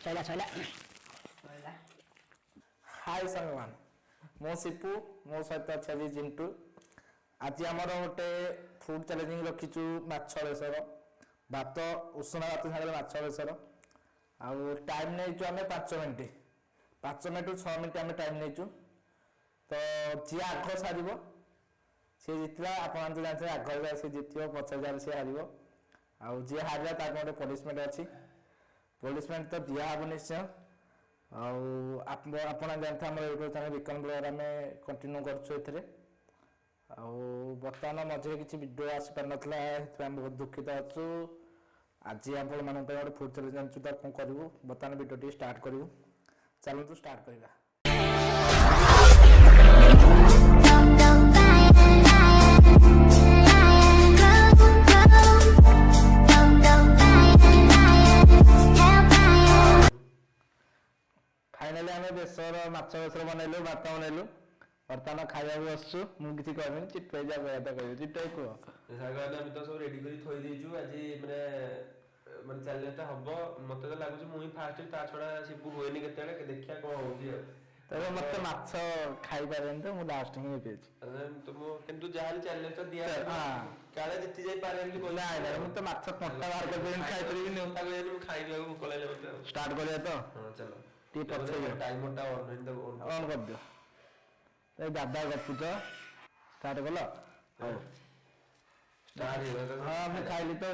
सैला सैला हाय संगमान मो सिपु मो सहित अच्छा जी चिंटू आज आमर गोटे फूड चैलेंजिंग रखीचु माछ बेसर भात उषुना भात सागर माछ बेसर आउ टाइम नहीं आम 5 मिनट 5 मिनट 6 मिनट आम टाइम नहीं तो जी आग सार सी जितला आप जानते आग सी जित पचास जार सी हार आउ जी हारा तार गोटे पनिशमेंट अच्छी पनिशमेंट तो दिहब निश्चय आप जानते आम यूट्यूब चैनल विक्रम ब्लॉगर आम कंटिन्यू करें बर्तमान मझे किसी वीडियो आसी पार ना बहुत दुखित अच्छु आज आप गोटे फूड चैलेंज जानूँ तो कौन करूँ बर्तमान वीडियो स्टार्ट करूँ चलते स्टार्ट करवा फाइनाली आम बेसर माछ बेसर बनइलु भात बनइलु बर्तमान खाया बसु मुझे कहनी चिट्टू जा कह चिट्टू कह आम तो सब रेडी कर थोई देचु आज माने चैलेंजटा हम मत तो लगुच मुझे फास्ट ता छड़ा सिपु होइनी केते देखिया कौन होगी तबे मत माछ खाई पारेन तो मु लास्ट ही पेज तो मो किंतु जहाल चैलेंजटा दिया काले जिति जाई पारेन कि ना ना मु तो माछ कोटा बाहर कर देन खाई परिबिन ओटा को मु खाई दियो भूख लागले मते स्टार्ट करिया तो हां चलो टी पछे टाइमरटा ऑन कर दियो ए दादा गपुच स्टार्ट कलो हां स्टार्ट हो हां मैं खाइली तो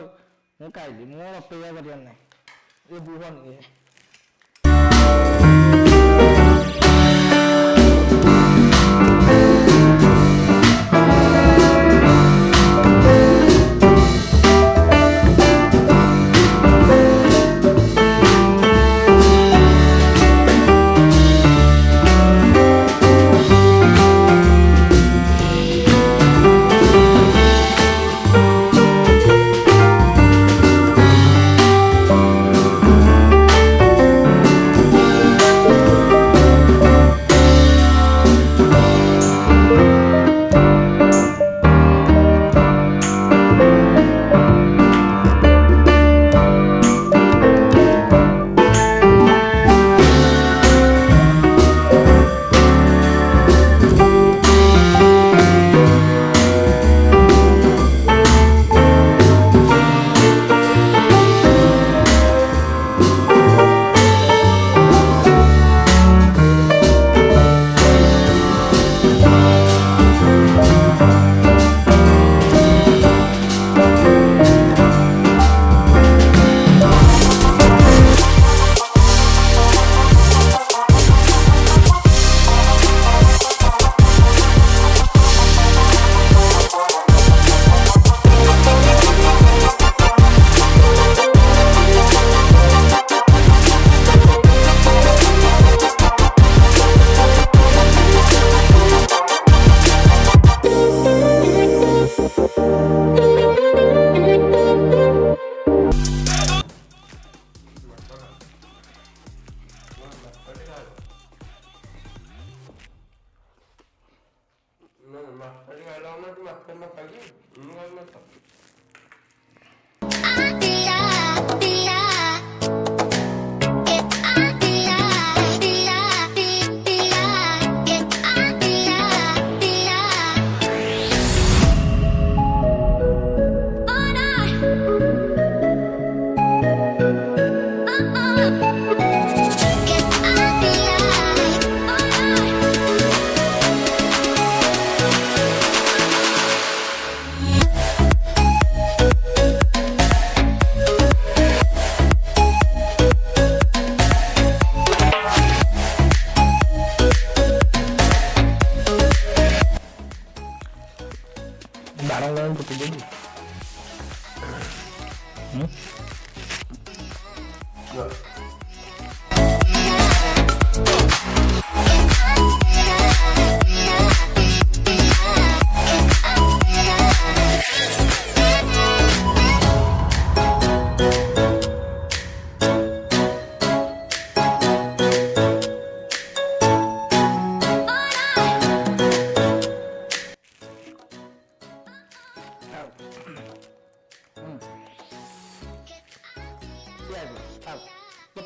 मु खाइली मु अपेक्षा करिया नै ये बुहन ये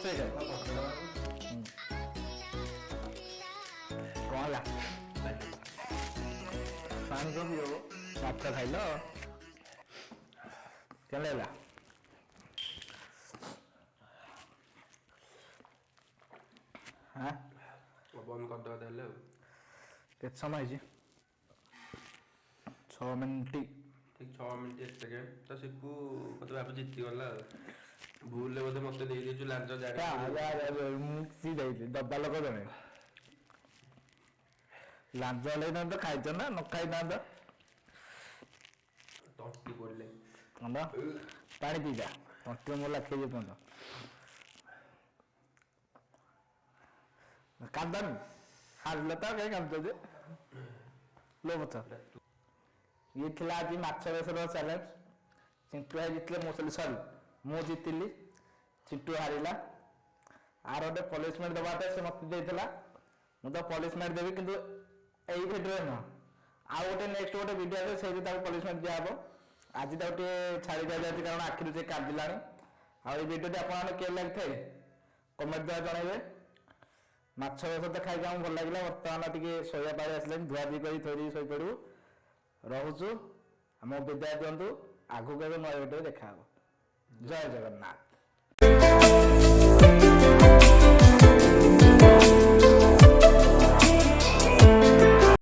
ପଛରେ କଣ ହେଲା ପାଣି କଣ ପିଇବ ଭାତ ଖାଇଲ କେମିତି ହେଲା ହଁ ବନ୍ଦ କରିଦେବା ତାହେଲେ ଆଉ କେତେ ସମୟ ହେଇଛି 6 ମିନିଟ୍ ଠିକ 6 ମିନିଟ୍ 1 ସେକେଣ୍ଡ ତ ସିପୁ ମତେ ଭାବୁ ଜିତିଗଲା ଆଉ ଭୁଲରେ ବୋଧେ ମତେ ଦେଇଦେଇଛୁ ଲାଞ୍ଚ ଜାଣି ମୁଁ ପିଇ ଦେଇଛି ଡବା ଲୋକ ଜଣେ ଲାଞ୍ଚ ହେଲେଇଥାନ୍ତ ଖାଇଛ ନା ନ ଖାଇଥାନ୍ତ ତଣ୍ଟି ପଡିଲେ ପାଣି ପିଇଯା ତଣ୍ଟି ମୋର ଲାଖେଇ ପର୍ଯ୍ୟନ୍ତ କାନ୍ଦନି ହାରିଲେ ତ କାହିଁ କାନ୍ଦୁଛ ଯେ लो ପଛ ଇଏ ଥିଲା ଆଜି ମାଛ ବେସର ଚ୍ୟାଲେଞ୍ଜ ଚିଣ୍ଟୁ ଭାଇ ଜିତିଲେ ମୁଁ ସରି ମୁଁ ଜିତିଲି ଚିଣ୍ଟୁ ହାରିଲା ଆର ଗୋଟେ ପନିସମେଣ୍ଟ ଦେବାଟା ସେ ମୋତେ ଦେଇଥିଲା ମୁଁ ତ ପନିସମେଣ୍ଟ ଦେବି କିନ୍ତୁ ଏଇ ଭିଡ଼ିଓରେ ନୁହଁ ଆଉ ଗୋଟେ ନେକ୍ସଟ ଗୋଟେ ଭିଡ଼ିଓ ଅଛି ସେଇଠି ତାକୁ ପନିସମେଣ୍ଟ ଦିଆହେବ ଆଜି ତାକୁ ଟିକେ ଛାଡ଼ି ଦିଆଯାଇଛି କାରଣ ଆଖିରୁ ସେ କାନ୍ଦିଲାଣି ଆଉ ଏଇ ଭିଡ଼ିଓଟି ଆପଣମାନେ କେମିତି ଲାଗିଥାଏ କମେଣ୍ଟ ଦ୍ୱାରା ଜଣାଇବେ ମାଛ ବେସର ତ ଖାଇକି ଆମକୁ ଭଲ ଲାଗିଲା ବର୍ତ୍ତମାନ ଟିକେ ଶୋଇବା ପାଳି ଆସିଲାଣି ଧୁଆଧୁଇ କରି ଥୋଇ ଶୋଇପଡ଼ିବୁ ରହୁଛୁ ଆମ ବିଦାୟ ଦିଅନ୍ତୁ ଆଗକୁ ଏବେ ନୂଆ ଭିଡ଼ିଓରେ ଦେଖାହେବ ଜୟ ଜଗନ୍ନାଥ